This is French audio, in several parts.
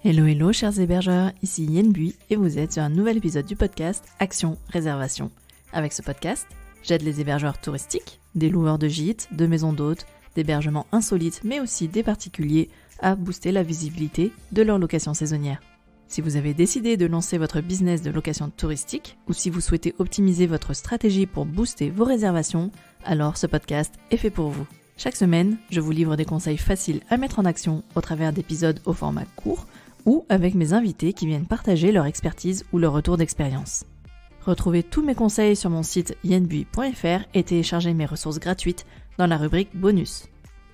Hello hello chers hébergeurs, ici Yen Bui et vous êtes sur un nouvel épisode du podcast Action Réservation. Avec ce podcast, j'aide les hébergeurs touristiques, des loueurs de gîtes, de maisons d'hôtes, d'hébergements insolites mais aussi des particuliers à booster la visibilité de leur location saisonnière. Si vous avez décidé de lancer votre business de location touristique ou si vous souhaitez optimiser votre stratégie pour booster vos réservations, alors ce podcast est fait pour vous. Chaque semaine, je vous livre des conseils faciles à mettre en action au travers d'épisodes au format court ou avec mes invités qui viennent partager leur expertise ou leur retour d'expérience. Retrouvez tous mes conseils sur mon site yenbui.fr et téléchargez mes ressources gratuites dans la rubrique bonus.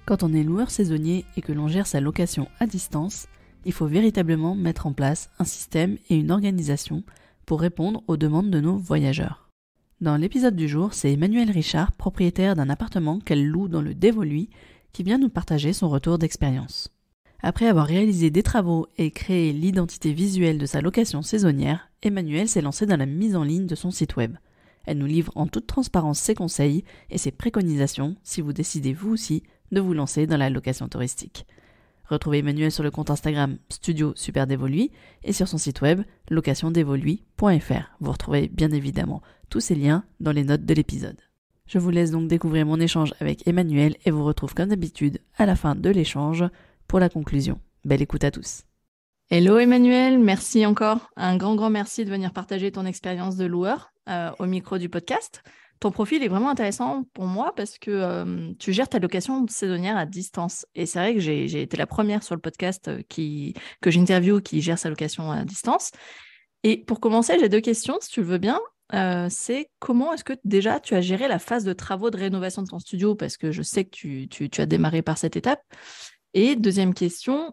Quand on est loueur saisonnier et que l'on gère sa location à distance, il faut véritablement mettre en place un système et une organisation pour répondre aux demandes de nos voyageurs. Dans l'épisode du jour, c'est Emmanuelle Richard, propriétaire d'un appartement qu'elle loue dans le Dévoluy, qui vient nous partager son retour d'expérience. Après avoir réalisé des travaux et créé l'identité visuelle de sa location saisonnière, Emmanuelle s'est lancée dans la mise en ligne de son site web. Elle nous livre en toute transparence ses conseils et ses préconisations si vous décidez vous aussi de vous lancer dans la location touristique. Retrouvez Emmanuelle sur le compte Instagram Studio Super Dévoluy et sur son site web locationdévoluy.fr. Vous retrouvez bien évidemment tous ces liens dans les notes de l'épisode. Je vous laisse donc découvrir mon échange avec Emmanuelle et vous retrouve comme d'habitude à la fin de l'échange pour la conclusion. Belle écoute à tous. Hello Emmanuelle, merci encore. Un grand merci de venir partager ton expérience de loueur au micro du podcast. Ton profil est vraiment intéressant pour moi parce que tu gères ta location saisonnière à distance. Et c'est vrai que j'ai été la première sur le podcast que j'interviewe qui gère sa location à distance. Et pour commencer, j'ai 2 questions, si tu le veux bien. C'est comment est-ce que déjà tu as géré la phase de travaux de rénovation de ton studio, parce que je sais que tu as démarré par cette étape. Et deuxième question,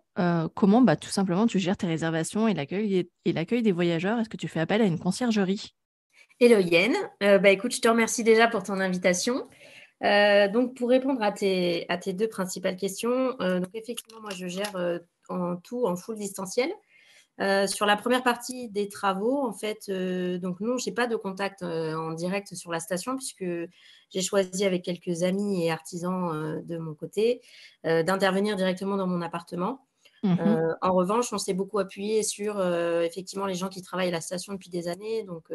comment tout simplement tu gères tes réservations et l'accueil des voyageurs? Est-ce que tu fais appel à une conciergerie? Hello Yen, écoute, je te remercie déjà pour ton invitation. Donc pour répondre à tes 2 principales questions, donc effectivement moi je gère en full distanciel. Sur la première partie des travaux, en fait, donc non, j'ai pas de contact en direct sur la station puisque j'ai choisi avec quelques amis et artisans de mon côté d'intervenir directement dans mon appartement. En revanche, on s'est beaucoup appuyé sur effectivement les gens qui travaillent à la station depuis des années. Donc,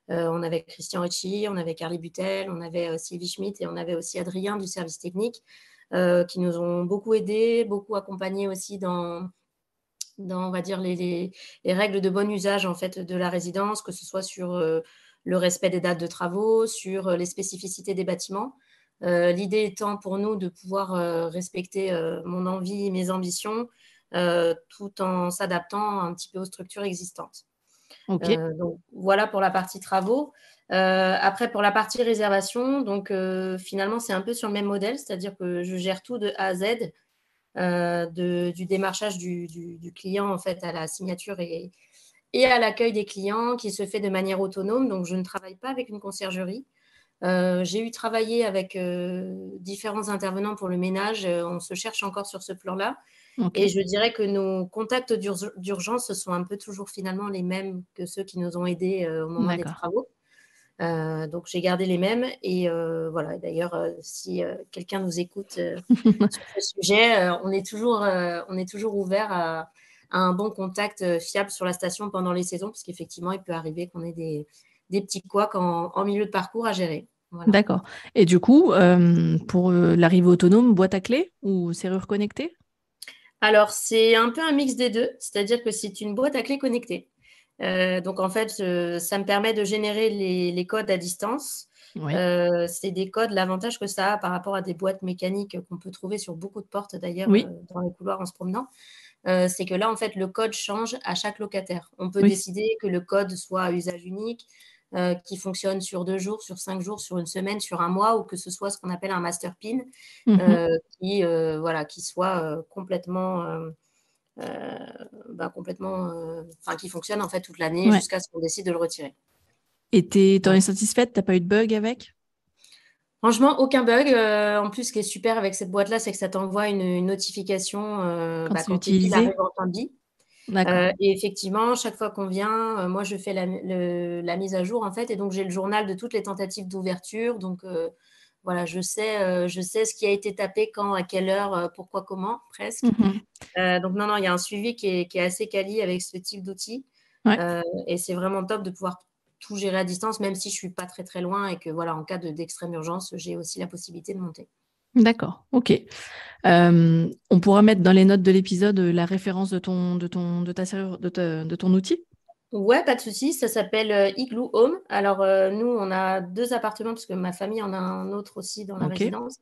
on avait Christian Ricci, on avait Carly Butel, on avait Sylvie Schmitt et on avait aussi Adrien du service technique qui nous ont beaucoup aidés, beaucoup accompagnés aussi dans on va dire, les règles de bon usage en fait, de la résidence, que ce soit sur le respect des dates de travaux, sur les spécificités des bâtiments. L'idée étant pour nous de pouvoir respecter mon envie, mes ambitions, tout en s'adaptant un petit peu aux structures existantes. Ok. Donc, voilà pour la partie travaux. Après, pour la partie réservation, donc, finalement, c'est un peu sur le même modèle, c'est-à-dire que je gère tout de A à Z. Du démarchage du client en fait à la signature et à l'accueil des clients qui se fait de manière autonome. Donc, je ne travaille pas avec une conciergerie. J'ai eu travaillé avec différents intervenants pour le ménage. On se cherche encore sur ce plan-là. Okay. Et je dirais que nos contacts d'urgence sont un peu toujours finalement les mêmes que ceux qui nous ont aidés au moment des travaux. Donc, j'ai gardé les mêmes. Et voilà, d'ailleurs, si quelqu'un nous écoute sur ce sujet, on est toujours ouvert à un bon contact fiable sur la station pendant les saisons, parce qu'effectivement, il peut arriver qu'on ait des petits couacs en milieu de parcours à gérer. Voilà. D'accord. Et du coup, pour l'arrivée autonome, boîte à clé ou serrure connectée? Alors, c'est un peu un mix des deux, c'est-à-dire que c'est une boîte à clé connectée. Donc, en fait, ça me permet de générer les codes à distance. Oui. C'est des codes, l'avantage que ça a par rapport à des boîtes mécaniques qu'on peut trouver sur beaucoup de portes d'ailleurs Oui. dans les couloirs en se promenant, c'est que là, en fait, le code change à chaque locataire. On peut Oui. décider que le code soit à usage unique, qui fonctionne sur 2 jours, sur 5 jours, sur une semaine, sur un mois, ou que ce soit ce qu'on appelle un master pin, qui soit complètement... qui fonctionne en fait toute l'année jusqu'à ce qu'on décide de le retirer. Et t'en es satisfaite? T'as pas eu de bug avec? Franchement, aucun bug. En plus, ce qui est super avec cette boîte-là, c'est que ça t'envoie une notification quand tes piles arrivent en fin de vie. Et effectivement, chaque fois qu'on vient, moi, je fais la mise à jour, en fait. Et donc, j'ai le journal de toutes les tentatives d'ouverture. Donc, voilà, je sais ce qui a été tapé, quand, à quelle heure, pourquoi, comment, presque. Mhm. Donc non, il y a un suivi qui est assez quali avec ce type d'outils. Ouais, Et c'est vraiment top de pouvoir tout gérer à distance, même si je suis pas très très loin et que voilà, en cas d'extrême urgence, j'ai aussi la possibilité de monter. d'accord, ok. On pourra mettre dans les notes de l'épisode la référence de ton outil. Ouais, pas de souci. Ça s'appelle Igloo Home. Alors, nous, on a deux appartements parce que ma famille en a un autre aussi dans la Ok, résidence.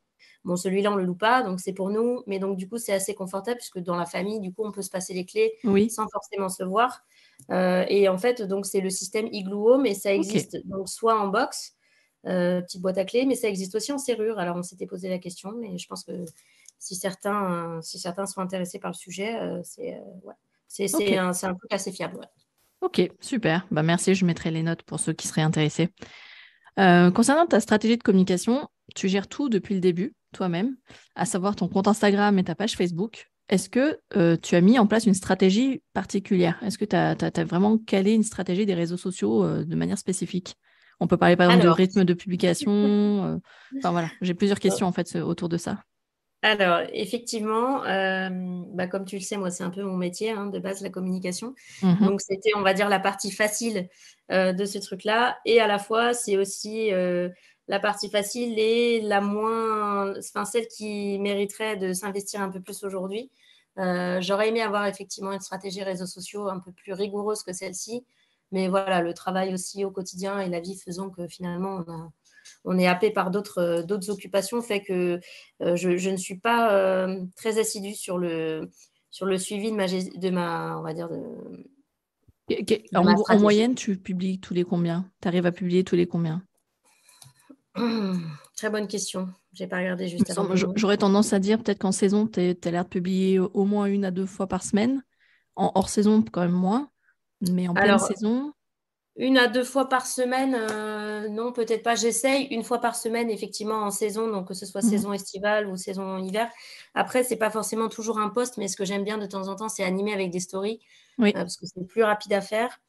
Bon, celui-là, on le loue pas, donc c'est pour nous. Mais donc, du coup, c'est assez confortable puisque dans la famille, du coup, on peut se passer les clés oui, sans forcément se voir. Et en fait, donc, c'est le système Igloo Home et ça ok, existe donc soit en box, petite boîte à clés, mais ça existe aussi en serrure. Alors, on s'était posé la question, mais je pense que si certains sont intéressés par le sujet, ouais. ok, C'est un truc assez fiable. Ouais. ok, super. Bah, merci, je mettrai les notes pour ceux qui seraient intéressés. Concernant ta stratégie de communication, tu gères tout depuis le début, toi-même, à savoir ton compte Instagram et ta page Facebook. Est-ce que tu as mis en place une stratégie particulière? Est-ce que tu as vraiment calé une stratégie des réseaux sociaux de manière spécifique? On peut parler par exemple de Alors, rythme de publication. Enfin voilà, j'ai plusieurs questions en fait autour de ça. Alors, effectivement, bah, comme tu le sais, moi, c'est un peu mon métier, hein, de base, la communication. Mhm. Donc, c'était, on va dire, la partie facile de ce truc-là. Et à la fois, c'est aussi la partie facile et la moins, enfin, celle qui mériterait de s'investir un peu plus aujourd'hui. J'aurais aimé avoir effectivement une stratégie réseaux sociaux un peu plus rigoureuse que celle-ci. Mais voilà, le travail aussi au quotidien et la vie faisant que finalement, on est happé par d'autres occupations, fait que je ne suis pas très assidue sur le suivi on va dire de ma En stratégie. moyenne, tu publies tous les combien? Tu arrives à publier tous les combien? Très bonne question. J'ai pas regardé Il me juste avant semble- qu'on commence. J'aurais tendance à dire peut-être qu'en saison, tu as l'air de publier au moins 1 à 2 fois par semaine. En hors saison, quand même moins. Mais en pleine Alors, saison, 1 à 2 fois par semaine, non, peut-être pas. J'essaye 1 fois par semaine, effectivement, en saison, donc que ce soit mhm. saison estivale ou saison hiver. Après, c'est pas forcément toujours un post, mais ce que j'aime bien de temps en temps, c'est animer avec des stories, Oui, parce que c'est plus rapide à faire.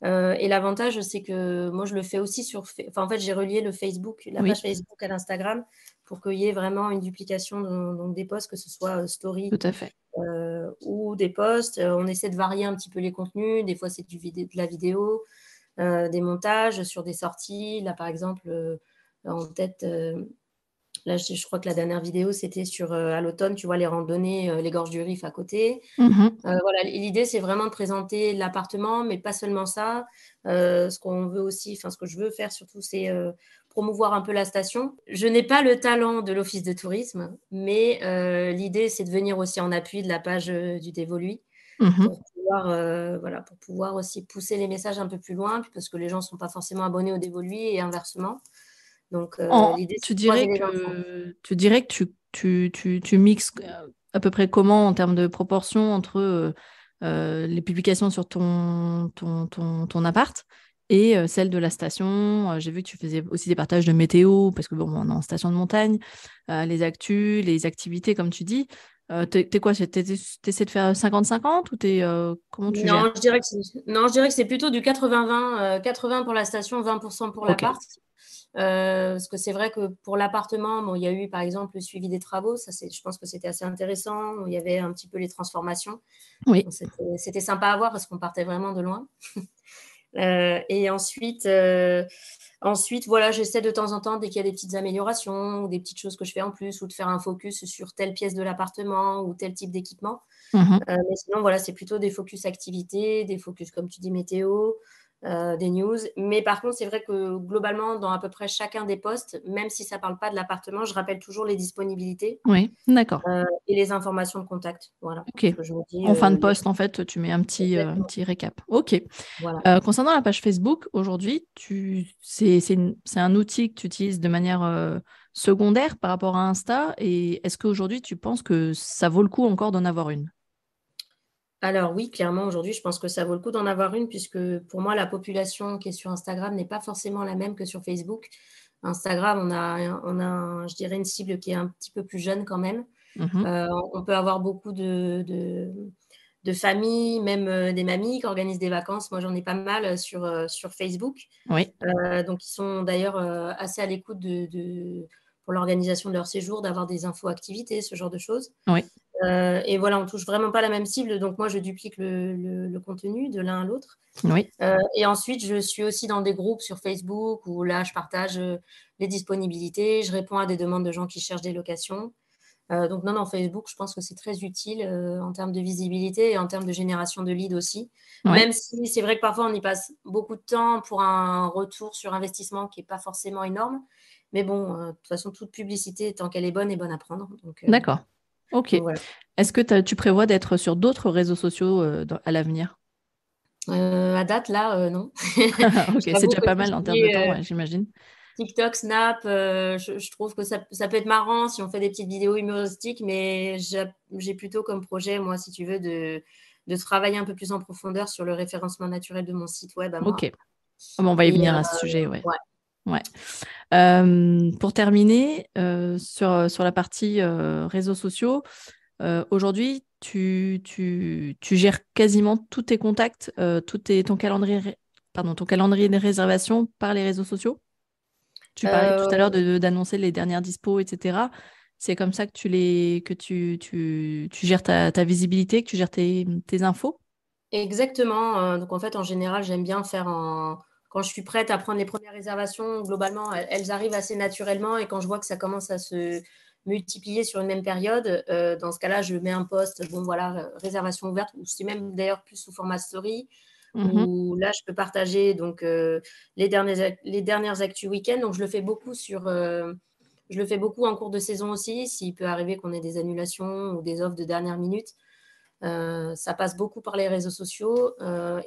Et l'avantage, c'est que moi, je le fais aussi enfin, en fait, j'ai relié la oui, page Facebook à l'Instagram pour qu'il y ait vraiment une duplication donc des posts, que ce soit story tout à fait. ou des posts. On essaie de varier un petit peu les contenus. Des fois, c'est de la vidéo, des montages sur des sorties. Là, par exemple, en tête, là, je crois que la dernière vidéo, c'était à l'automne, tu vois, les randonnées, les gorges du Rif à côté. Mhm. Voilà, l'idée, c'est vraiment de présenter l'appartement, mais pas seulement ça. Ce qu'on veut aussi, enfin, ce que je veux faire surtout, c'est promouvoir un peu la station. Je n'ai pas le talent de l'office de tourisme, mais l'idée, c'est de venir aussi en appui de la page du Dévoluy Mhm. voilà, pour pouvoir aussi pousser les messages un peu plus loin, parce que les gens ne sont pas forcément abonnés au Dévoluy et inversement. Donc, l'idée, c'est de croiser les infos. Tu dirais que tu mixes à peu près comment en termes de proportion entre les publications sur ton appart et celles de la station. J'ai vu que tu faisais aussi des partages de météo, parce que bon, on est en station de montagne, les actus, les activités, comme tu dis. T'es quoi? T'essaies de faire 50-50 ou comment tu Non, gères? non, je dirais que c'est plutôt du 80-20, 80 pour la station, 20% pour Ok, l'appart. Parce que c'est vrai que pour l'appartement, bon, il y a eu par exemple le suivi des travaux, je pense que c'était assez intéressant. Il y avait un petit peu les transformations. oui, Donc, c'était sympa à voir parce qu'on partait vraiment de loin. Et ensuite, voilà, j'essaie de temps en temps, dès qu'il y a des petites améliorations ou des petites choses que je fais en plus, ou de faire un focus sur telle pièce de l'appartement ou tel type d'équipement. mhm. Mais sinon, voilà, c'est plutôt des focus activités, des focus, comme tu dis, météo, des news. Mais par contre, c'est vrai que globalement, dans à peu près chacun des postes, même si ça ne parle pas de l'appartement, je rappelle toujours les disponibilités Oui, d'accord. et les informations de contact. Voilà. Ok. Parce que je me dis, En fin de poste, en fait, tu mets un exactement. petit récap. Ok. Voilà. Concernant la page Facebook, aujourd'hui, c'est un outil que tu utilises de manière secondaire par rapport à Insta. Et est-ce qu'aujourd'hui, tu penses que ça vaut le coup encore d'en avoir une? Alors oui, clairement, aujourd'hui, je pense que ça vaut le coup d'en avoir une, puisque pour moi, la population qui est sur Instagram n'est pas forcément la même que sur Facebook. Instagram, je dirais, une cible qui est un petit peu plus jeune quand même. Mhm. On peut avoir beaucoup de familles, même des mamies qui organisent des vacances. Moi, j'en ai pas mal sur Facebook. Oui. Donc, ils sont d'ailleurs assez à l'écoute pour l'organisation de leur séjour, d'avoir des infos activités, ce genre de choses. Oui. Et voilà, on ne touche vraiment pas la même cible. Donc, moi, je duplique le contenu de l'un à l'autre. Oui. Et ensuite, je suis aussi dans des groupes sur Facebook où là, je partage les disponibilités. Je réponds à des demandes de gens qui cherchent des locations. Donc, non, Facebook, je pense que c'est très utile en termes de visibilité et en termes de génération de leads aussi. Oui. Même si c'est vrai que parfois, on y passe beaucoup de temps pour un retour sur investissement qui n'est pas forcément énorme. Mais bon, de toute façon, toute publicité, tant qu'elle est bonne à prendre. D'accord. Ok. Donc, voilà. Est-ce que tu prévois d'être sur d'autres réseaux sociaux à l'avenir? À date, là, non. Ok, c'est J'avoue déjà que pas tout mal ce en qui termes de temps, est ouais, j'imagine. TikTok, Snap, je trouve que ça peut être marrant si on fait des petites vidéos humoristiques, mais j'ai plutôt comme projet, moi, si tu veux, de travailler un peu plus en profondeur sur le référencement naturel de mon site web à moi. Ok. Ah bon, on va y Et venir à ce sujet, ouais. ouais. Ouais. Pour terminer, sur la partie réseaux sociaux, aujourd'hui, tu gères quasiment tous tes contacts, ton calendrier, ton calendrier de réservation par les réseaux sociaux? Tu parlais tout à l'heure Euh, d'annoncer les dernières dispos, etc. C'est comme ça que tu gères ta visibilité, que tu gères tes infos? Exactement. Donc, en fait, en général, j'aime bien faire quand je suis prête à prendre les premières réservations, globalement, elles arrivent assez naturellement. Et quand je vois que ça commence à se multiplier sur une même période, dans ce cas-là, je mets un post, bon, voilà, réservation ouverte, ou c'est même d'ailleurs plus sous format story, Mhm. où là, je peux partager donc, les dernières actus week-end. Donc, je le fais beaucoup je le fais beaucoup en cours de saison aussi, s'il peut arriver qu'on ait des annulations ou des offres de dernière minute. Ça passe beaucoup par les réseaux sociaux.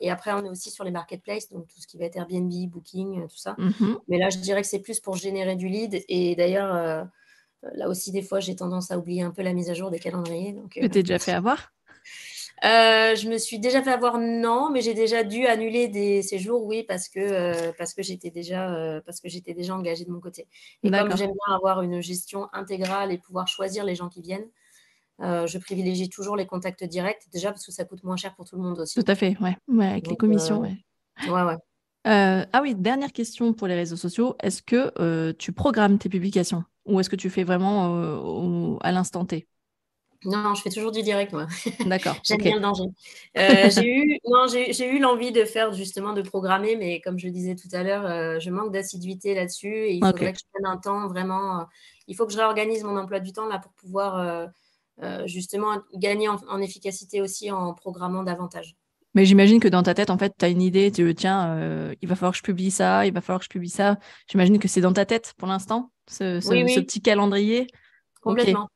Et après, on est aussi sur les marketplaces, donc tout ce qui va être Airbnb, Booking, tout ça. Mhm. Mais là, je dirais que c'est plus pour générer du lead. Et d'ailleurs, là aussi, des fois, j'ai tendance à oublier un peu la mise à jour des calendriers. Que t'es déjà fait avoir? Je me suis déjà fait avoir, non, mais j'ai déjà dû annuler des séjours, oui, parce que j'étais déjà engagée de mon côté. Et comme D'accord. j'aime bien avoir une gestion intégrale et pouvoir choisir les gens qui viennent, je privilégie toujours les contacts directs, déjà parce que ça coûte moins cher pour tout le monde Tout aussi. à fait, ouais. Ouais, avec les Donc, commissions, ouais. ouais, ouais. Ah oui, dernière question pour les réseaux sociaux. Est-ce que tu programmes tes publications ou est-ce que tu fais vraiment à l'instant T? Non, je fais toujours du direct, moi. D'accord, J'aime ok. bien le danger. J'ai eu l'envie de faire justement de programmer, mais comme je disais tout à l'heure, je manque d'assiduité là-dessus et il Ok. faudrait que je prenne un temps vraiment. Il faut que je réorganise mon emploi du temps là pour pouvoir justement gagner en efficacité aussi en programmant davantage. Mais j'imagine que dans ta tête, en fait, tu as une idée, tiens, il va falloir que je publie ça, il va falloir que je publie ça. J'imagine que c'est dans ta tête pour l'instant, Oui, ce oui, petit calendrier. Ok, complètement.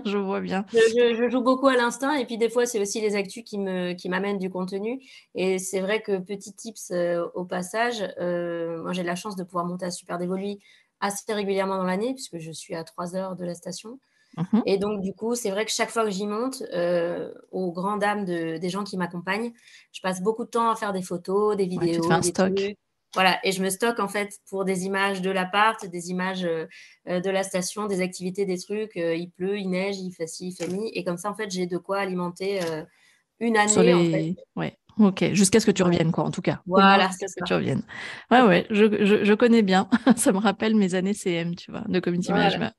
je vois bien. Je joue beaucoup à l'instinct et puis des fois, c'est aussi les actus qui m'amènent du contenu. Et c'est vrai que petit tips au passage, moi j'ai la chance de pouvoir monter à Super Dévoluy assez régulièrement dans l'année puisque je suis à 3 heures de la station. Mhm. Et donc du coup, c'est vrai que chaque fois que j'y monte, aux grandes dames des gens qui m'accompagnent, je passe beaucoup de temps à faire des photos, des Ouais, tu te fais vidéos, un des stock. trucs. Voilà, et je me stocke en fait pour des images de l'appart, des images de la station, des activités, des trucs. Il pleut, il neige, il fait ci, il fait mi. Et comme ça, en fait, j'ai de quoi alimenter une Sur année en fait. les... Ouais, ok. Jusqu'à ce que tu Ouais. reviennes, quoi, en tout cas. Au moins Voilà, jusqu'à c'est ce que ça. tu reviennes. Ouais, ouais, je connais bien. Ça me rappelle mes années CM, tu vois, de community Voilà. management.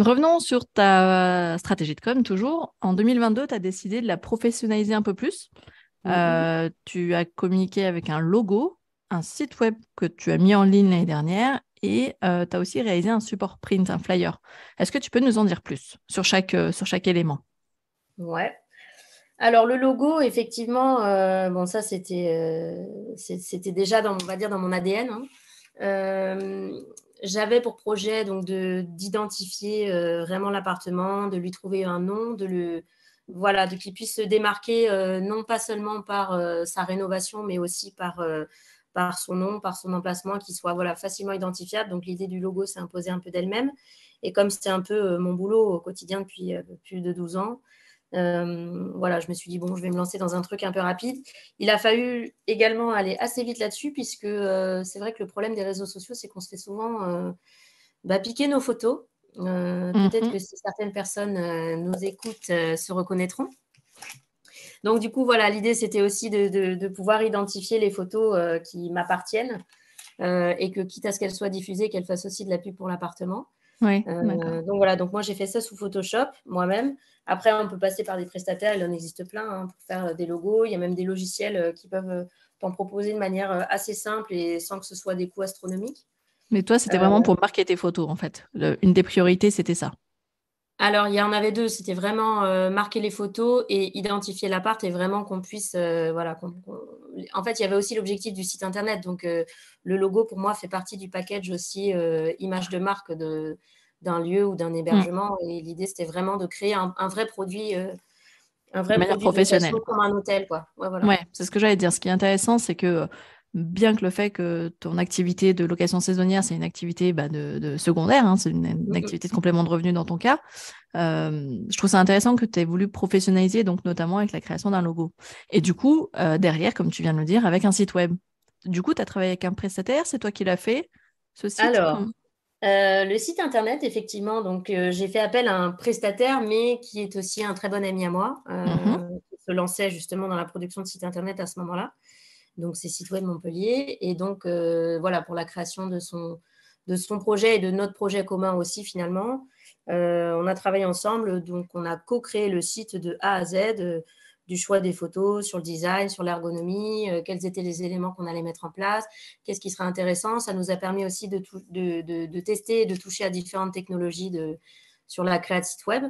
Revenons sur ta stratégie de com, toujours. En 2022, tu as décidé de la professionnaliser un peu plus. Mhm. Tu as communiqué avec un logo, un site web que tu as mis en ligne l'année dernière et tu as aussi réalisé un support print, un flyer. Est-ce que tu peux nous en dire plus sur chaque élément? Ouais. Alors le logo, effectivement, bon ça c'était déjà on va dire dans mon ADN, hein. J'avais pour projet donc d'identifier vraiment l'appartement, de lui trouver un nom, voilà, de qu'il puisse se démarquer non pas seulement par sa rénovation, mais aussi par son nom, par son emplacement, qui soit voilà facilement identifiable. Donc l'idée du logo s'est imposée un peu d'elle-même. Et comme c'était un peu mon boulot au quotidien depuis plus de 12 ans, voilà, je me suis dit, bon, je vais me lancer dans un truc un peu rapide. Il a fallu également aller assez vite là-dessus, puisque c'est vrai que le problème des réseaux sociaux, c'est qu'on se fait souvent piquer nos photos. Peut-être Mhm. que si certaines personnes nous écoutent, se reconnaîtront. Donc, du coup, voilà, l'idée, c'était aussi de pouvoir identifier les photos qui m'appartiennent. et que quitte à ce qu'elle soit diffusée, qu'elle fasse aussi de la pub pour l'appartement. Oui, d'accord. Donc voilà, donc moi j'ai fait ça sous Photoshop moi-même. Après, on peut passer par des prestataires, il en existe plein hein, pour faire des logos. Il y a même des logiciels qui peuvent t'en proposer de manière assez simple et sans que ce soit des coûts astronomiques. Mais toi, c'était Euh, vraiment pour marquer tes photos, en fait. Une des priorités, c'était ça. alors, il y en avait deux, c'était vraiment marquer les photos et identifier l'appart et vraiment qu'on puisse, voilà. En fait, il y avait aussi l'objectif du site internet. Donc, le logo, pour moi, fait partie du package aussi image de marque d'un lieu ou d'un Mm. hébergement. Et l'idée, c'était vraiment de créer un vrai produit, De manière de location professionnelle, quoi. comme un hôtel, quoi. Ouais, voilà. Ouais, c'est ce que j'allais dire. Ce qui est intéressant, c'est que bien que le fait que ton activité de location saisonnière, c'est une activité bah, de secondaire, hein, c'est une Mm, mm. activité de complément de revenu dans ton cas, je trouve ça intéressant que tu aies voulu professionnaliser, donc notamment avec la création d'un logo. Et du coup, derrière, comme tu viens de le dire, avec un site web. Du coup, tu as travaillé avec un prestataire, c'est toi qui l'as fait, ce site? Alors, le site internet, effectivement, donc j'ai fait appel à un prestataire, mais qui est aussi un très bon ami à moi, Mhm. qui se lançait justement dans la production de sites internet à ce moment-là. Donc, c'est Site Web Montpellier. Et donc, voilà, pour la création de son projet et de notre projet commun aussi, finalement. On a travaillé ensemble, donc on a co-créé le site de A à Z, du choix des photos, sur le design, sur l'ergonomie, quels étaient les éléments qu'on allait mettre en place, qu'est-ce qui serait intéressant. Ça nous a permis aussi de tester et de toucher à différentes technologies sur la création de site web.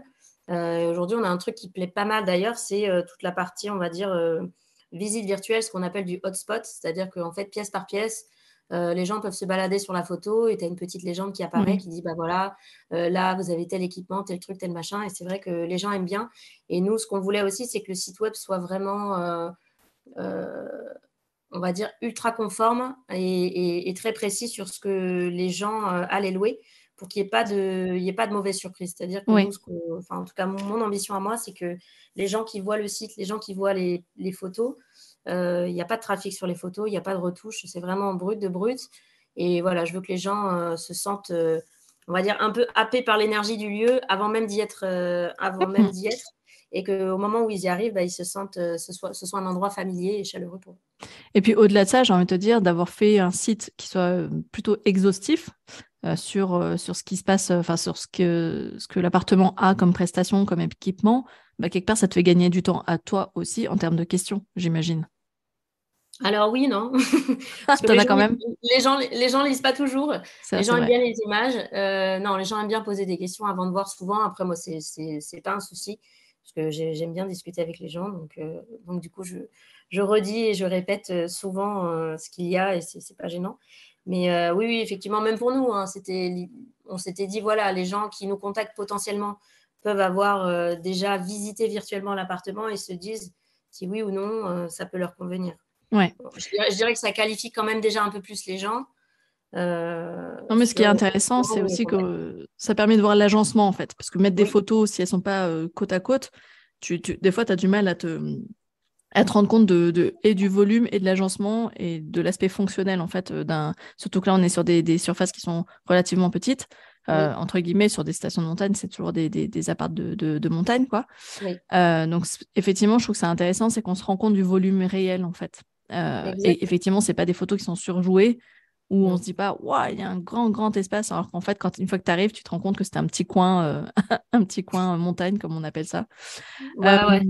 Aujourd'hui, on a un truc qui plaît pas mal d'ailleurs, c'est toute la partie, on va dire, visite virtuelle, ce qu'on appelle du hotspot, c'est-à-dire qu'en fait, pièce par pièce, les gens peuvent se balader sur la photo et tu as une petite légende qui apparaît Oui. qui dit bah voilà, là vous avez tel équipement, tel truc, tel machin. Et c'est vrai que les gens aiment bien. Et nous, ce qu'on voulait aussi, c'est que le site web soit vraiment, euh, on va dire, ultra conforme et très précis sur ce que les gens allaient louer pour qu'il n'y ait pas de mauvaise surprise. C'est-à-dire que nous, Oui. enfin, en tout cas, mon ambition à moi, c'est que les gens qui voient le site, les gens qui voient les photos, il n'y a pas de trafic sur les photos, il n'y a pas de retouche, c'est vraiment brut de brut. Et voilà, je veux que les gens se sentent, on va dire, un peu happés par l'énergie du lieu avant même d'y être, et qu'au moment où ils y arrivent, bah, ils se sentent, ce soit un endroit familier et chaleureux pour eux. Et puis au-delà de ça, j'ai envie de te dire d'avoir fait un site qui soit plutôt exhaustif sur ce qui se passe, enfin sur ce que l'appartement a comme prestation, comme équipement, bah, quelque part, ça te fait gagner du temps à toi aussi en termes de questions, j'imagine. Alors oui, non, Ah, parce que t'en as quand même? les gens lisent pas toujours. Ça, Les c'est gens aiment vrai. bien les images. Non, les gens aiment bien poser des questions avant de voir souvent. Après, moi, c'est pas un souci parce que j'aime bien discuter avec les gens. Donc du coup, je redis et je répète souvent ce qu'il y a et c'est pas gênant. Mais oui, oui, effectivement, même pour nous, hein, on s'était dit, voilà, les gens qui nous contactent potentiellement peuvent avoir déjà visité virtuellement l'appartement et se disent si oui ou non, ça peut leur convenir. Ouais. Je dirais que ça qualifie quand même déjà un peu plus les gens. Non, mais Parce ce qui est que intéressant, c'est souvent, on les aussi que contacte. ça permet de voir l'agencement, en fait. Parce que mettre des Oui, photos, si elles sont pas côte à côte, des fois, tu as du mal à te rendre compte et du volume et de l'agencement et de l'aspect fonctionnel, en fait, surtout que là, on est sur des surfaces qui sont relativement petites, oui, entre guillemets, sur des stations de montagne, c'est toujours des apparts de montagne, quoi. oui, Donc, effectivement, je trouve que c'est intéressant, c'est qu'on se rend compte du volume réel, en fait. Et exactement. effectivement, c'est pas des photos qui sont surjouées, où on se Non. dit pas, waouh, il y a un grand, grand espace, alors qu'en fait, une fois que tu arrives, tu te rends compte que c'est un petit coin, un petit coin montagne, comme on appelle ça. Euh, Ouais, ouais.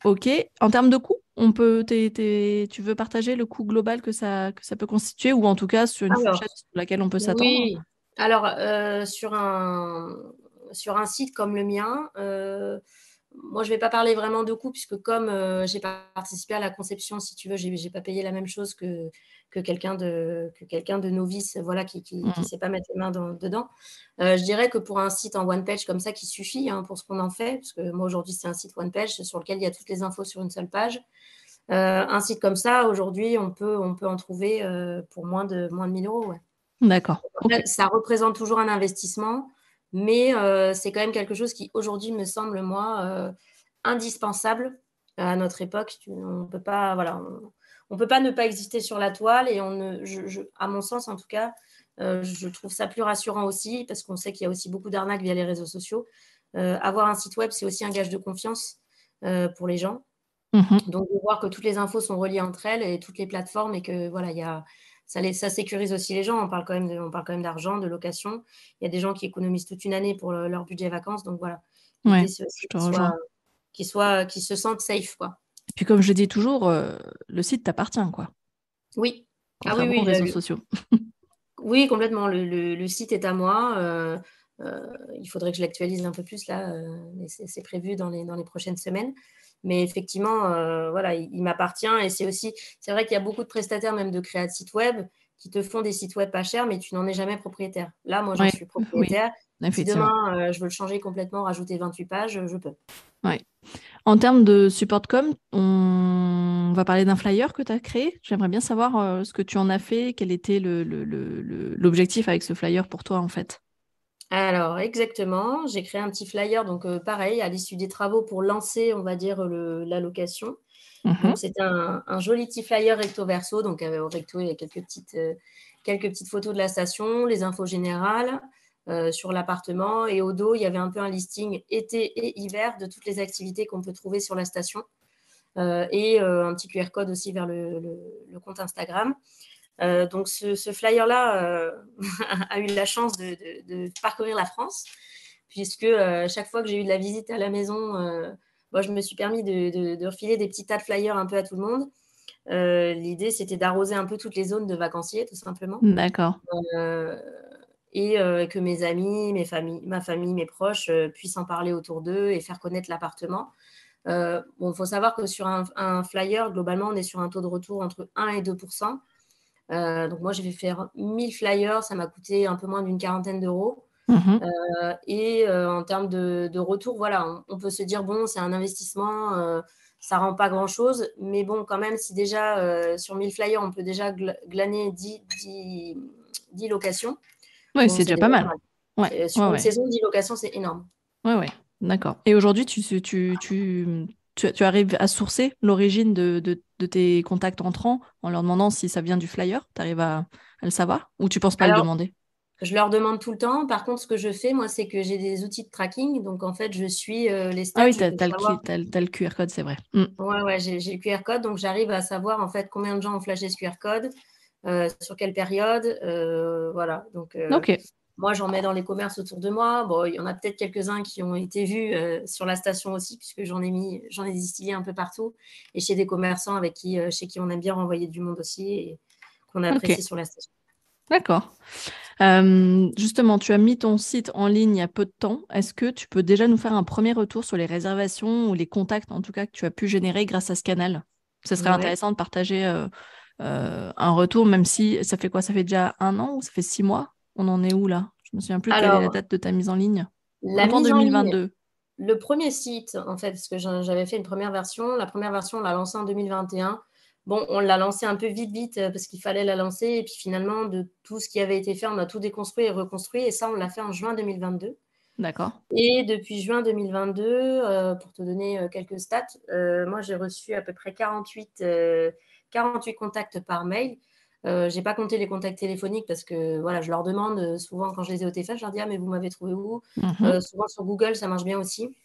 ok. En termes de coût, tu veux partager le coût global que ça peut constituer, ou en tout cas sur une Alors, fourchette sur laquelle on peut s'attendre? oui. Alors, sur un site comme le mien, moi, je ne vais pas parler vraiment de coût, puisque comme j'ai participé à la conception, si tu veux, je n'ai pas payé la même chose que quelqu'un de novice, voilà, qui Mm. sait pas mettre les mains dedans. Je dirais que pour un site en one page comme ça, qui suffit hein, pour ce qu'on en fait, parce que moi, aujourd'hui, c'est un site one page sur lequel il y a toutes les infos sur une seule page. Un site comme ça, aujourd'hui, on peut en trouver pour moins de 1 000 euros. Ouais. D'accord. Ok. Après, ça représente toujours un investissement, mais c'est quand même quelque chose qui, aujourd'hui, me semble, moi, indispensable à notre époque. On peut pas, voilà, on peut pas ne pas exister sur la toile et à mon sens, en tout cas, je trouve ça plus rassurant aussi parce qu'on sait qu'il y a aussi beaucoup d'arnaques via les réseaux sociaux. Avoir un site web, c'est aussi un gage de confiance pour les gens. Mhm. Donc, de voir que toutes les infos sont reliées entre elles et toutes les plateformes et que voilà, ça sécurise aussi les gens. On parle quand même d'argent, de location. Il y a des gens qui économisent toute une année pour leur budget vacances. Donc voilà, l'idée, Ouais, c'est je aussi te rejoins. qu'ils se sentent safe, quoi. Et puis comme je dis toujours, le site t'appartient, quoi, Oui. Ah oui, contrairement aux oui, réseaux sociaux. oui, complètement. Le site est à moi. Il faudrait que je l'actualise un peu plus là, mais c'est prévu dans les prochaines semaines. Mais effectivement, voilà, il m'appartient. Et c'est vrai qu'il y a beaucoup de prestataires, même de créa de sites web, qui te font des sites web pas chers, mais tu n'en es jamais propriétaire. Là, moi, j'en Ouais, suis oui, propriétaire. Si effectivement. demain, je veux le changer complètement, rajouter 28 pages, je peux. Ouais. En termes de support com, on va parler d'un flyer que tu as créé. J'aimerais bien savoir ce que tu en as fait, quel était l'objectif avec ce flyer pour toi, en fait. Alors, exactement. J'ai créé un petit flyer, donc pareil, à l'issue des travaux pour lancer, on va dire, la location. Mhm. Donc, c'était un joli petit flyer recto verso. Donc, au recto, il y a quelques petites photos de la station, les infos générales sur l'appartement. Et au dos, il y avait un peu un listing été et hiver de toutes les activités qu'on peut trouver sur la station. Et un petit QR code aussi vers le compte Instagram. Donc, ce flyer-là a eu la chance de parcourir la France, puisque chaque fois que j'ai eu de la visite à la maison, moi, je me suis permis de refiler des petits tas de flyers un peu à tout le monde. L'idée, c'était d'arroser un peu toutes les zones de vacanciers, tout simplement. D'accord. Euh, et que mes amis, ma famille, mes proches puissent en parler autour d'eux et faire connaître l'appartement. Bon, il faut savoir que sur un flyer, globalement, on est sur un taux de retour entre 1 et 2%. Donc moi, j'ai fait faire 1000 flyers, ça m'a coûté un peu moins d'une quarantaine d'euros. Mhm. Et en termes de retour, voilà, on peut se dire, bon, c'est un investissement, ça ne rend pas grand-chose. Mais bon, quand même, si déjà sur 1000 flyers, on peut déjà glaner 10 locations, Oui, bon, c'est c'est déjà déjà pas pas mal. mal. Ouais, ouais, Sur une ouais. saison, 10 locations, c'est énorme. Ouais, ouais. D'accord. Et aujourd'hui, tu arrives à sourcer l'origine de tes contacts entrants en leur demandant si ça vient du flyer? Tu arrives à le savoir? Ou tu penses pas le Alors, demander? je leur demande tout le temps. Par contre, ce que je fais, moi, c'est que j'ai des outils de tracking. Donc, en fait, je suis les Ah stats. oui, Je peux savoir. t'as le QR code, c'est vrai. Mm. Ouais, j'ai le QR code. Donc, j'arrive à savoir, en fait, combien de gens ont flashé ce QR code, sur quelle période. Voilà. Donc, Ok, moi, j'en mets dans les commerces autour de moi. Bon, il y en a peut-être quelques-uns qui ont été vus sur la station aussi, puisque j'en ai distillé un peu partout. Et chez des commerçants chez qui on aime bien renvoyer du monde aussi et qu'on ok, apprécie sur la station. d'accord. Justement, tu as mis ton site en ligne il y a peu de temps. Est-ce que tu peux déjà nous faire un premier retour sur les réservations ou les contacts, en tout cas, que tu as pu générer grâce à ce canal? Ce serait Ouais. intéressant de partager un retour, même si ça fait quoi? Ça fait déjà 1 an ou ça fait 6 mois? On en est où là? Je me souviens plus de quelle est la Alors, date de ta mise en ligne. la Printemps mise en ligne, 2022. le premier site, en fait, parce que j'avais fait une première version. La première version, on l'a lancée en 2021. Bon, on l'a lancée un peu vite, parce qu'il fallait la lancer. Et puis finalement, de tout ce qui avait été fait, on a tout déconstruit et reconstruit. Et ça, on l'a fait en juin 2022. D'accord. Et depuis juin 2022, pour te donner quelques stats, moi, j'ai reçu à peu près 48 contacts par mail. Je n'ai pas compté les contacts téléphoniques parce que voilà, je leur demande souvent quand je les ai au téléphone, je leur dis ah mais vous m'avez trouvé où? Mhm. Souvent sur Google, ça marche bien aussi.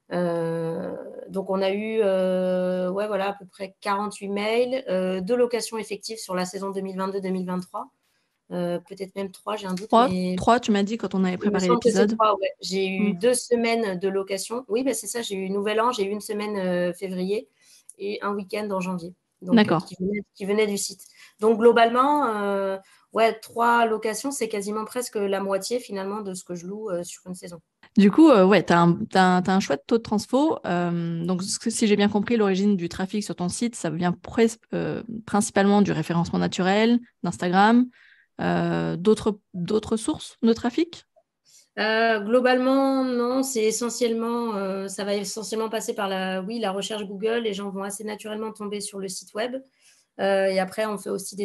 Donc on a eu ouais, voilà, à peu près 48 mails de location effective sur la saison 2022-2023. Peut-être même 3, j'ai un doute, mais Trois, tu m'as dit quand on avait il me préparé semble que c'est l'épisode. 3, ouais. J'ai Mm. eu 2 semaines de location. Oui, bah, c'est ça, j'ai eu Nouvel An, j'ai eu une semaine février et un week-end en janvier, donc D'accord. qui venait du site. Donc globalement, ouais, 3 locations, c'est quasiment presque la moitié finalement de ce que je loue sur une saison. Du coup, ouais, t'as un chouette taux de transfo. Donc, si j'ai bien compris, l'origine du trafic sur ton site, ça vient principalement du référencement naturel, d'Instagram, d'autres sources de trafic? Globalement, non, ça va essentiellement passer par oui, la recherche Google. Les gens vont assez naturellement tomber sur le site web. Et après, on fait aussi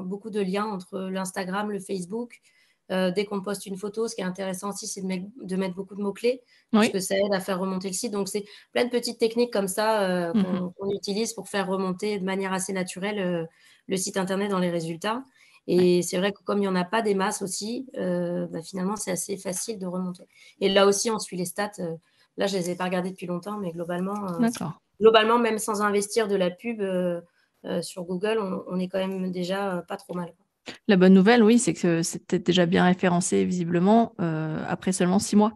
beaucoup de liens entre l'Instagram, le Facebook. Dès qu'on poste une photo, ce qui est intéressant aussi, c'est de mettre beaucoup de mots-clés, Oui. puisque ça aide à faire remonter le site. Donc, c'est plein de petites techniques comme ça Mhm. qu'on utilise pour faire remonter de manière assez naturelle le site Internet dans les résultats. Ouais. Et c'est vrai que comme il n'y en a pas des masses aussi, bah, finalement, c'est assez facile de remonter. Et là aussi, on suit les stats. Là, je ne les ai pas regardées depuis longtemps, mais D'accord. même sans investir de la pub sur Google, on est quand même déjà pas trop mal. La bonne nouvelle, oui, c'est que c'était déjà bien référencé visiblement après seulement 6 mois.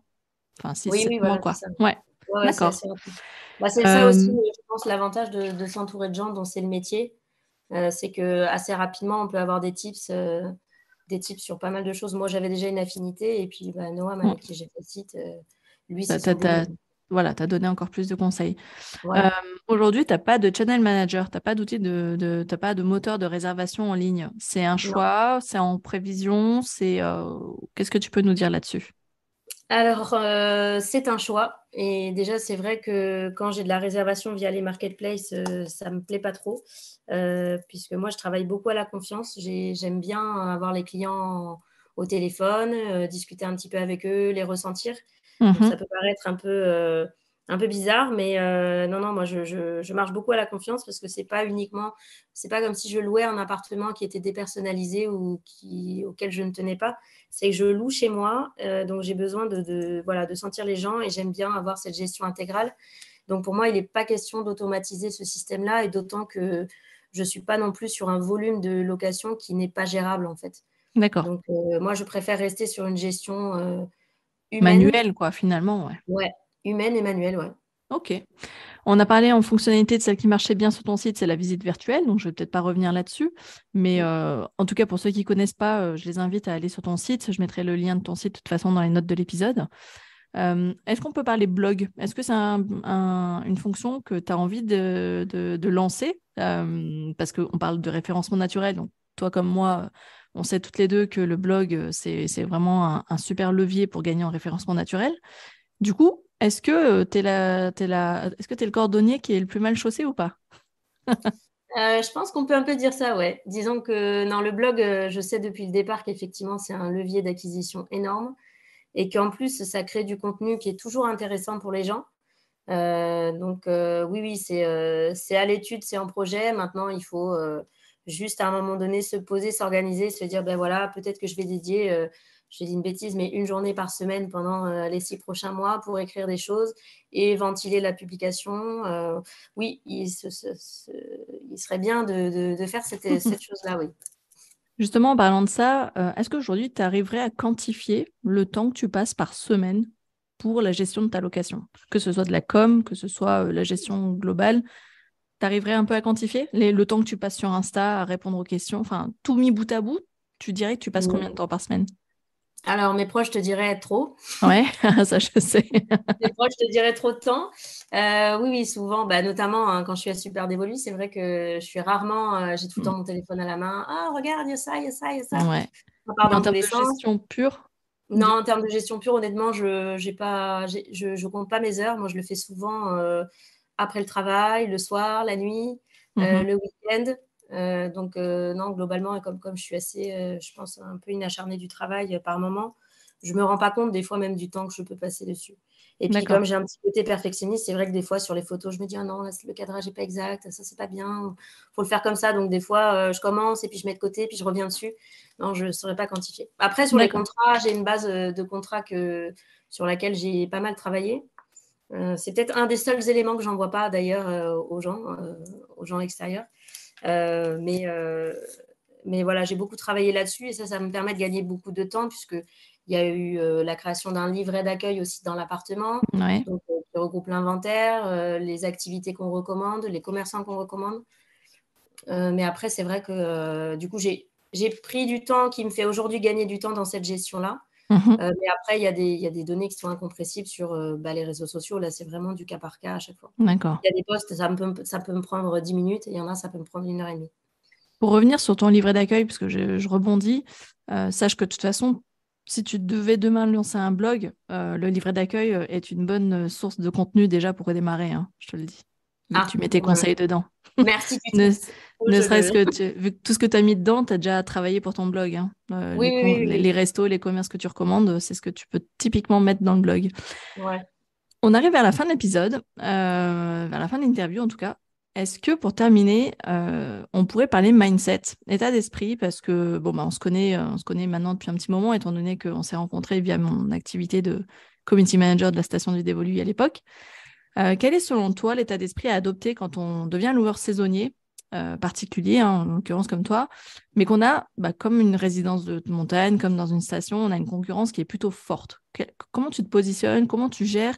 Enfin, six Oui, sept oui, mois, voilà, c'est quoi. ça. Ouais, Ouais, c'est d'accord. assez rapide. Bah, c'est ça aussi, Euh, je pense, l'avantage de s'entourer de gens dont c'est le métier. C'est que assez rapidement, on peut avoir des tips sur pas mal de choses. Moi, j'avais déjà une affinité, et puis bah, Noam, avec qui j'ai fait le site, lui, t'as, c'est t'as- son boulot. t'as- voilà, tu as donné encore plus de conseils. Euh, Voilà. Aujourd'hui, tu n'as pas de channel manager, tu n'as pas d'outil t'as pas de moteur de réservation en ligne. C'est un Non. choix, c'est en prévision, qu'est-ce que tu peux nous dire là-dessus? Alors, c'est un choix. Et déjà, c'est vrai que quand j'ai de la réservation via les marketplaces, ça ne me plaît pas trop. Puisque moi, je travaille beaucoup à la confiance. J'aime bien avoir les clients au téléphone, discuter un petit peu avec eux, les ressentir. Donc, ça Mhm. peut paraître un peu bizarre, mais non, non, moi, je marche beaucoup à la confiance, parce que c'est pas comme si je louais un appartement qui était dépersonnalisé ou auquel je ne tenais pas. C'est que je loue chez moi, donc j'ai besoin voilà, de sentir les gens, et j'aime bien avoir cette gestion intégrale. Donc pour moi, il n'est pas question d'automatiser ce système-là, et d'autant que je ne suis pas non plus sur un volume de location qui n'est pas gérable, en fait. D'accord. Donc moi, je préfère rester sur une gestion humaine. Manuel, quoi, finalement, ouais. Ouais, humaine et manuelle, ouais. Ok. On a parlé en fonctionnalité de celle qui marchait bien sur ton site, c'est la visite virtuelle, donc je vais peut-être pas revenir là-dessus. Mais en tout cas, pour ceux qui connaissent pas, je les invite à aller sur ton site. Je mettrai le lien de ton site de toute façon dans les notes de l'épisode. Est-ce qu'on peut parler blog? Est-ce que c'est une fonction que tu as envie de lancer? Parce qu'on parle de référencement naturel, donc toi comme moi, on sait toutes les deux que le blog, c'est vraiment un super levier pour gagner en référencement naturel. Du coup, est-ce que est-ce que t'es le cordonnier qui est le plus mal chaussé ou pas? Je pense qu'on peut un peu dire ça, ouais. Disons que dans le blog, je sais depuis le départ qu'effectivement, c'est un levier d'acquisition énorme, et qu'en plus, ça crée du contenu qui est toujours intéressant pour les gens. Donc, oui, oui, c'est à l'étude, c'est en projet. Maintenant, il faut juste à un moment donné se poser, s'organiser, se dire, ben voilà, peut-être que je vais dédier, je dis une bêtise, mais une journée par semaine pendant les 6 prochains mois pour écrire des choses et ventiler la publication. Oui, il serait bien de faire cette chose-là, oui. Justement, en parlant de ça, est-ce qu'aujourd'hui, tu arriverais à quantifier le temps que tu passes par semaine pour la gestion de ta location? Que ce soit de la com, que ce soit la gestion globale, tu arriverais un peu à quantifier le temps que tu passes sur Insta à répondre aux questions, enfin, tout mis bout à bout, tu dirais que tu passes combien de temps par semaine? Alors, mes proches te diraient trop. Ouais, ça je sais. Mes proches te diraient trop de temps. Oui, oui, souvent, bah, notamment hein, quand je suis à Super Dévolu, c'est vrai que je suis rarement, j'ai tout le temps mon téléphone à la main. Ah, regarde, il y a ça, il y a ça, il y a ça. Ouais. Ça part Mais en dans tous termes les de sens. gestion pure, Non, en termes de gestion pure, honnêtement, je compte pas mes heures. Moi, je le fais souvent après le travail, le soir, la nuit, mhm. le week-end. Donc, non, globalement, comme je suis assez, je pense, un peu une acharnée du travail par moment, je me rends pas compte des fois même du temps que je peux passer dessus. Et puis, D'accord. comme j'ai un petit côté perfectionniste, c'est vrai que des fois, sur les photos, je me dis, ah non, là, le cadrage n'est pas exact, ça, c'est pas bien, faut le faire comme ça. Donc, des fois, je commence et puis je mets de côté, puis je reviens dessus. Non, je ne saurais pas quantifier. Après, sur les D'accord. contrats, j'ai une base de contrats sur laquelle j'ai pas mal travaillé. C'est peut-être un des seuls éléments que j'envoie pas d'ailleurs aux gens extérieurs. Euh, mais, euh, mais voilà, j'ai beaucoup travaillé là-dessus, et ça me permet de gagner beaucoup de temps, puisqu'il y a eu la création d'un livret d'accueil aussi dans l'appartement, Ouais. donc qui regroupe l'inventaire, les activités qu'on recommande, les commerçants qu'on recommande. Mais après, c'est vrai que du coup, j'ai pris du temps qui me fait aujourd'hui gagner du temps dans cette gestion-là. Mhm. Mais après, il y a des données qui sont incompressibles sur les réseaux sociaux. Là, c'est vraiment du cas par cas à chaque fois. D'accord. Il y a des posts, ça peut me prendre 10 minutes, et il y en a, ça peut me prendre 1 heure et demie. Pour revenir sur ton livret d'accueil, parce que je rebondis, sache que de toute façon, si tu devais demain lancer un blog, le livret d'accueil est une bonne source de contenu déjà pour redémarrer, hein, je te le dis. Vu que tu Ah, mets tes bon, conseils dedans. merci du Ne, tips. ne Je serait-ce le... que vu que tout ce que tu as mis dedans, tu as déjà travaillé pour ton blog, hein. Oui, oui, oui, oui, Les restos, les commerces que tu recommandes, c'est ce que tu peux typiquement mettre dans le blog. oui. Ouais. On arrive vers la fin de l'épisode, vers la fin de l'interview en tout cas. Est-ce que pour terminer, on pourrait parler mindset, état d'esprit, parce que bon, bah, on se connaît maintenant depuis un petit moment, étant donné qu'on s'est rencontrés via mon activité de community manager de la station du Dévolu à l'époque. Quel est selon toi l'état d'esprit à adopter quand on devient loueur saisonnier particulier, hein, en l'occurrence comme toi, mais qu'on a, comme une résidence de montagne, comme dans une station, on a une concurrence qui est plutôt forte. Comment tu te positionnes, comment tu gères,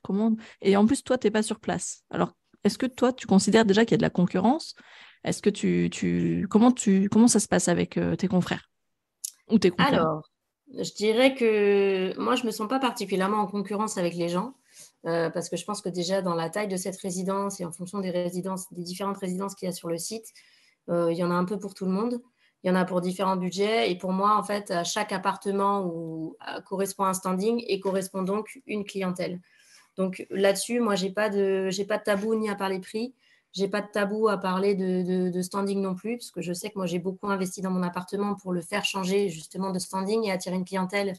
et en plus, toi, tu n'es pas sur place. Alors, est-ce que toi, tu considères déjà qu'il y a de la concurrence? Est-ce que comment ça se passe avec tes confrères ou tes concurrents? Alors, je dirais que moi, je me sens pas particulièrement en concurrence avec les gens, parce que je pense que déjà dans la taille de cette résidence et en fonction des différentes résidences qu'il y a sur le site, il y en a un peu pour tout le monde. Il y en a pour différents budgets et pour moi, en fait, à chaque appartement correspond un standing et correspond donc une clientèle. Donc là-dessus, moi, j'ai pas de tabou ni à parler prix. J'ai pas de tabou à parler de standing non plus, parce que je sais que moi, j'ai beaucoup investi dans mon appartement pour le faire changer justement de standing et attirer une clientèle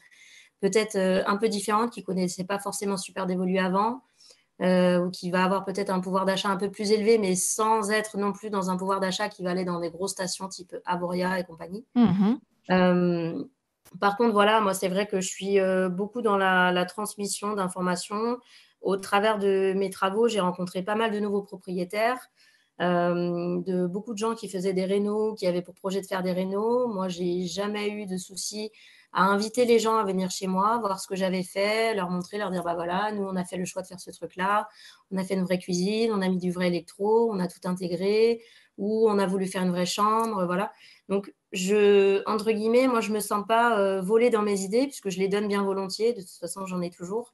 peut-être un peu différente, qui ne connaissait pas forcément Super d'évoluer avant, ou qui va avoir peut-être un pouvoir d'achat un peu plus élevé, mais sans être non plus dans un pouvoir d'achat qui va aller dans des grosses stations type Avoria et compagnie. Mhm. Euh, Par contre, voilà, moi, c'est vrai que je suis beaucoup dans la transmission d'informations. Au travers de mes travaux, j'ai rencontré pas mal de nouveaux propriétaires, de beaucoup de gens qui faisaient des rénaux, qui avaient pour projet de faire des rénaux. Moi, j'ai jamais eu de souci à inviter les gens à venir chez moi, voir ce que j'avais fait, leur montrer, leur dire, bah voilà, nous, on a fait le choix de faire ce truc-là, on a fait une vraie cuisine, on a mis du vrai électro, on a tout intégré, ou on a voulu faire une vraie chambre, voilà. Donc, entre guillemets, moi, je ne me sens pas volée dans mes idées, puisque je les donne bien volontiers. De toute façon, j'en ai toujours.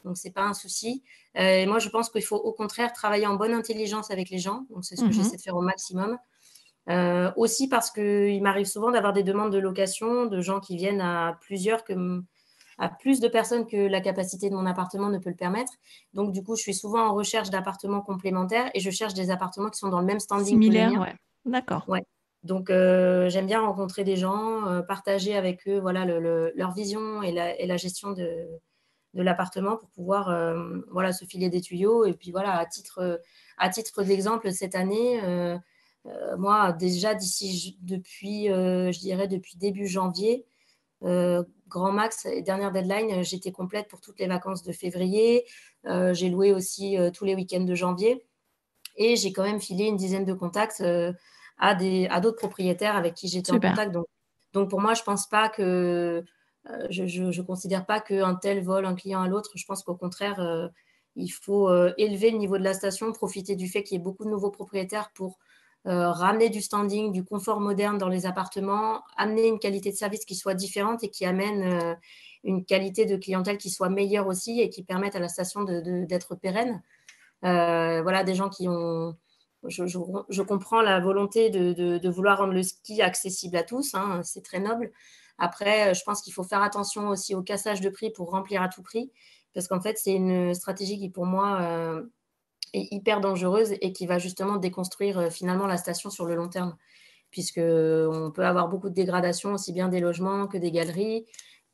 Donc, ce n'est pas un souci. Et moi, je pense qu'il faut au contraire travailler en bonne intelligence avec les gens. Donc, c'est ce que j'essaie de faire au maximum. Aussi parce qu'il m'arrive souvent d'avoir des demandes de location de gens qui viennent à plus de personnes que la capacité de mon appartement ne peut le permettre. Donc, du coup, je suis souvent en recherche d'appartements complémentaires et je cherche des appartements qui sont dans le même standing que les Similaire, miens. ouais. D'accord. Ouais. Donc, j'aime bien rencontrer des gens, partager avec eux voilà, leur vision et la gestion de l'appartement pour pouvoir voilà, se filer des tuyaux. Et puis, voilà, à titre d'exemple, cette année, moi, déjà, je dirais depuis début janvier, grand max, dernière deadline, j'étais complète pour toutes les vacances de février. J'ai loué aussi tous les week-ends de janvier. Et j'ai quand même filé une dizaine de contacts à d'autres propriétaires avec qui j'étais en Super. contact. Donc pour moi, je pense pas que je considère pas qu'un tel vole un client à l'autre. Je pense qu'au contraire, il faut élever le niveau de la station, profiter du fait qu'il y ait beaucoup de nouveaux propriétaires pour ramener du standing, du confort moderne dans les appartements, amener une qualité de service qui soit différente et qui amène une qualité de clientèle qui soit meilleure aussi et qui permette à la station d'être pérenne. Voilà, des gens qui ont. Je comprends la volonté de vouloir rendre le ski accessible à tous, hein, c'est très noble. Après, je pense qu'il faut faire attention aussi au cassage de prix pour remplir à tout prix, parce qu'en fait, c'est une stratégie qui, pour moi, est hyper dangereuse et qui va justement déconstruire finalement la station sur le long terme, puisqu'on peut avoir beaucoup de dégradation, aussi bien des logements que des galeries,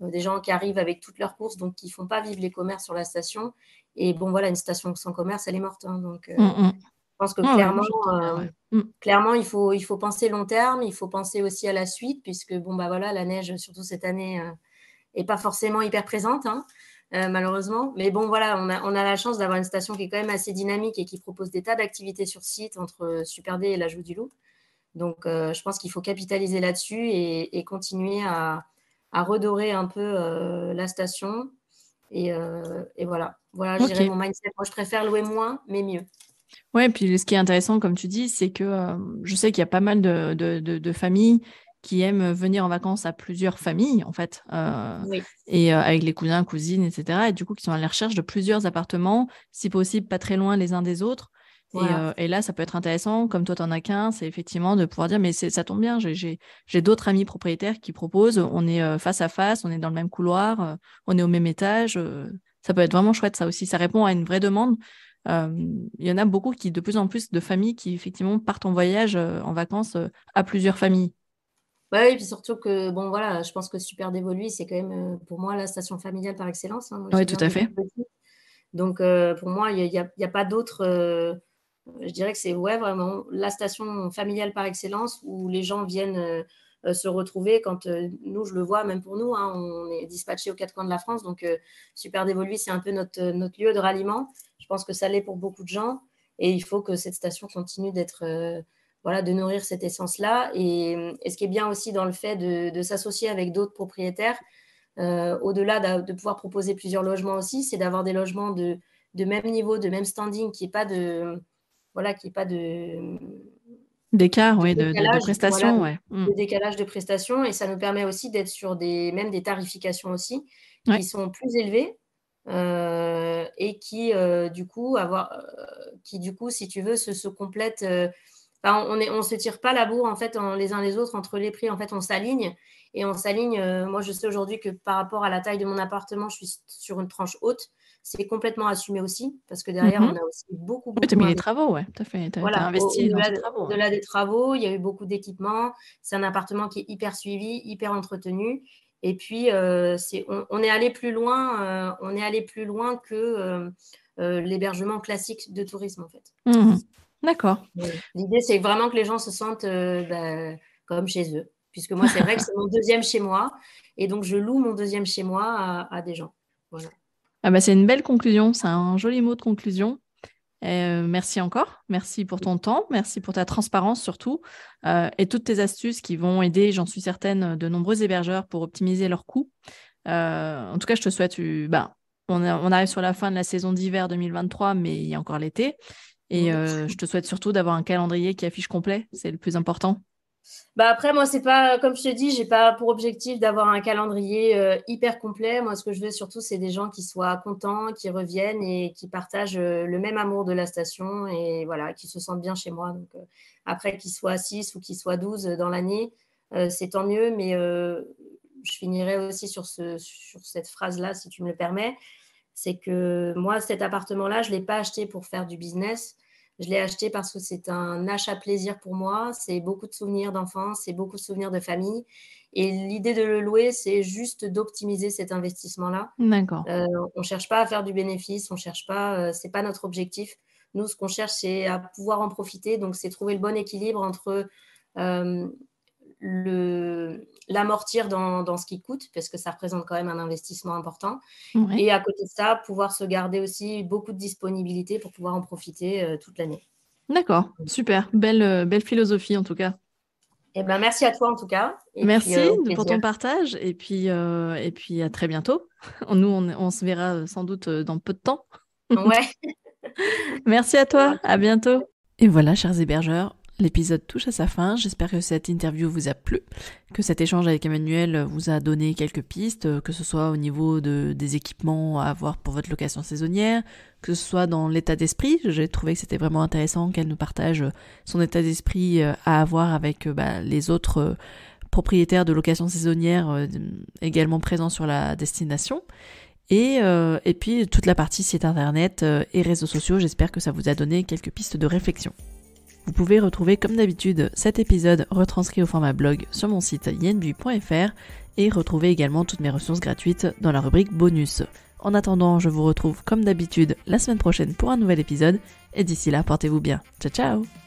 des gens qui arrivent avec toutes leurs courses, donc qui ne font pas vivre les commerces sur la station. Et bon, voilà, une station sans commerce, elle est morte. Hein, donc, je pense que Ouais, ouais, j'entends bien, ouais. clairement il faut penser long terme, il faut penser aussi à la suite, puisque bon, bah, voilà, la neige, surtout cette année, n'est pas forcément hyper présente, hein, malheureusement. Mais bon, voilà, on a la chance d'avoir une station qui est quand même assez dynamique et qui propose des tas d'activités sur site entre Super D et la Joux du Loup. Donc, je pense qu'il faut capitaliser là-dessus et continuer à redorer un peu la station. Et voilà. Voilà, je dirais Ok. mon mindset. Moi, je préfère louer moins, mais mieux. Ouais, puis ce qui est intéressant, comme tu dis, c'est que je sais qu'il y a pas mal de familles qui aiment venir en vacances à plusieurs familles, en fait, Oui. et avec les cousins, cousines, etc. Et du coup, qui sont à la recherche de plusieurs appartements, si possible, pas très loin les uns des autres. Voilà. Et là, ça peut être intéressant, comme toi, tu en as qu'un, c'est effectivement de pouvoir dire, mais ça tombe bien, j'ai d'autres amis propriétaires qui proposent, on est face à face, on est dans le même couloir, on est au même étage. Ça peut être vraiment chouette, ça aussi. Ça répond à une vraie demande. Il y en a beaucoup qui, de plus en plus, de familles qui, effectivement, partent en voyage, en vacances, à plusieurs familles. Ouais, et puis surtout que, bon, voilà, je pense que Super Dévoluy, c'est quand même, pour moi, la station familiale par excellence. Hein. Moi, Oui, j'y tout viens à depuis fait. petit. Donc, pour moi, il y a pas d'autre. Je dirais que c'est ouais, vraiment la station familiale par excellence où les gens viennent se retrouver quand nous, je le vois, même pour nous, hein, on est dispatchés aux quatre coins de la France. Donc, Super Dévoluy, c'est un peu notre lieu de ralliement. Je pense que ça l'est pour beaucoup de gens. Et il faut que cette station continue voilà, de nourrir cette essence-là. Et ce qui est bien aussi dans le fait de s'associer avec d'autres propriétaires, au-delà de pouvoir proposer plusieurs logements aussi, c'est d'avoir des logements de même niveau, de même standing, qui n'est pas de... Voilà, qui n'est pas d'écart, de oui, de décalage, prestations, ouais. de décalage de prestations. Et ça nous permet aussi d'être sur même des tarifications aussi qui sont plus élevées et qui, du coup, si tu veux, se complètent. On ne se tire pas la bourre, en fait, les uns les autres entre les prix. En fait, on s'aligne. Et on s'aligne. Moi, je sais aujourd'hui que par rapport à la taille de mon appartement, je suis sur une tranche haute. C'est complètement assumé aussi, parce que derrière, on a aussi beaucoup tu as mis les investi. travaux, ouais, tout à fait. Tu as Voilà, investi dans tes travaux. Au-delà des travaux, il y a eu beaucoup d'équipements. C'est un appartement qui est hyper suivi, hyper entretenu. Et puis, on est allé plus loin, que l'hébergement classique de tourisme, en fait. D'accord. L'idée, c'est vraiment que les gens se sentent comme chez eux. Puisque moi, c'est vrai que c'est mon deuxième chez moi. Et donc, je loue mon deuxième chez moi à des gens. Voilà. Ah bah, c'est une belle conclusion. C'est un joli mot de conclusion. Merci encore. Merci pour ton temps. Merci pour ta transparence surtout. Et toutes tes astuces qui vont aider, j'en suis certaine, de nombreux hébergeurs pour optimiser leurs coûts. En tout cas, je te souhaite... on arrive sur la fin de la saison d'hiver 2023, mais il y a encore l'été. Et je te souhaite surtout d'avoir un calendrier qui affiche complet. C'est le plus important. Après, moi, c'est pas, comme je te dis, j'ai pas pour objectif d'avoir un calendrier hyper complet. Moi, ce que je veux surtout, c'est des gens qui soient contents, qui reviennent et qui partagent le même amour de la station et voilà, qui se sentent bien chez moi. Donc, après, qu'ils soient 6 ou qu'ils soient 12 dans l'année, c'est tant mieux. Mais je finirai aussi sur cette phrase-là, si tu me le permets. C'est que moi, cet appartement-là, je l'ai pas acheté pour faire du business. Je l'ai acheté parce que c'est un achat plaisir pour moi. C'est beaucoup de souvenirs d'enfance, c'est beaucoup de souvenirs de famille. Et l'idée de le louer, c'est juste d'optimiser cet investissement-là. D'accord. On ne cherche pas à faire du bénéfice, on cherche pas, c'est pas notre objectif. Nous, ce qu'on cherche, c'est à pouvoir en profiter. Donc, c'est trouver le bon équilibre entre l'amortir dans ce qui coûte, parce que ça représente quand même un investissement important. Ouais. Et à côté de ça, pouvoir se garder aussi beaucoup de disponibilité pour pouvoir en profiter toute l'année. D'accord, super. Belle philosophie en tout cas. Merci à toi en tout cas. Et merci puis, pour ton partage et puis à très bientôt. Nous, on se verra sans doute dans peu de temps. Ouais. Merci à toi, à bientôt. Et voilà, chers hébergeurs, l'épisode touche à sa fin. J'espère que cette interview vous a plu, que cet échange avec Emmanuelle vous a donné quelques pistes, que ce soit au niveau des équipements à avoir pour votre location saisonnière, que ce soit dans l'état d'esprit. J'ai trouvé que c'était vraiment intéressant qu'elle nous partage son état d'esprit à avoir avec les autres propriétaires de location saisonnière également présents sur la destination. Et puis toute la partie site internet et réseaux sociaux, j'espère que ça vous a donné quelques pistes de réflexion. Vous pouvez retrouver comme d'habitude cet épisode retranscrit au format blog sur mon site yenbui.fr et retrouver également toutes mes ressources gratuites dans la rubrique bonus. En attendant, je vous retrouve comme d'habitude la semaine prochaine pour un nouvel épisode et d'ici là, portez-vous bien. Ciao ciao!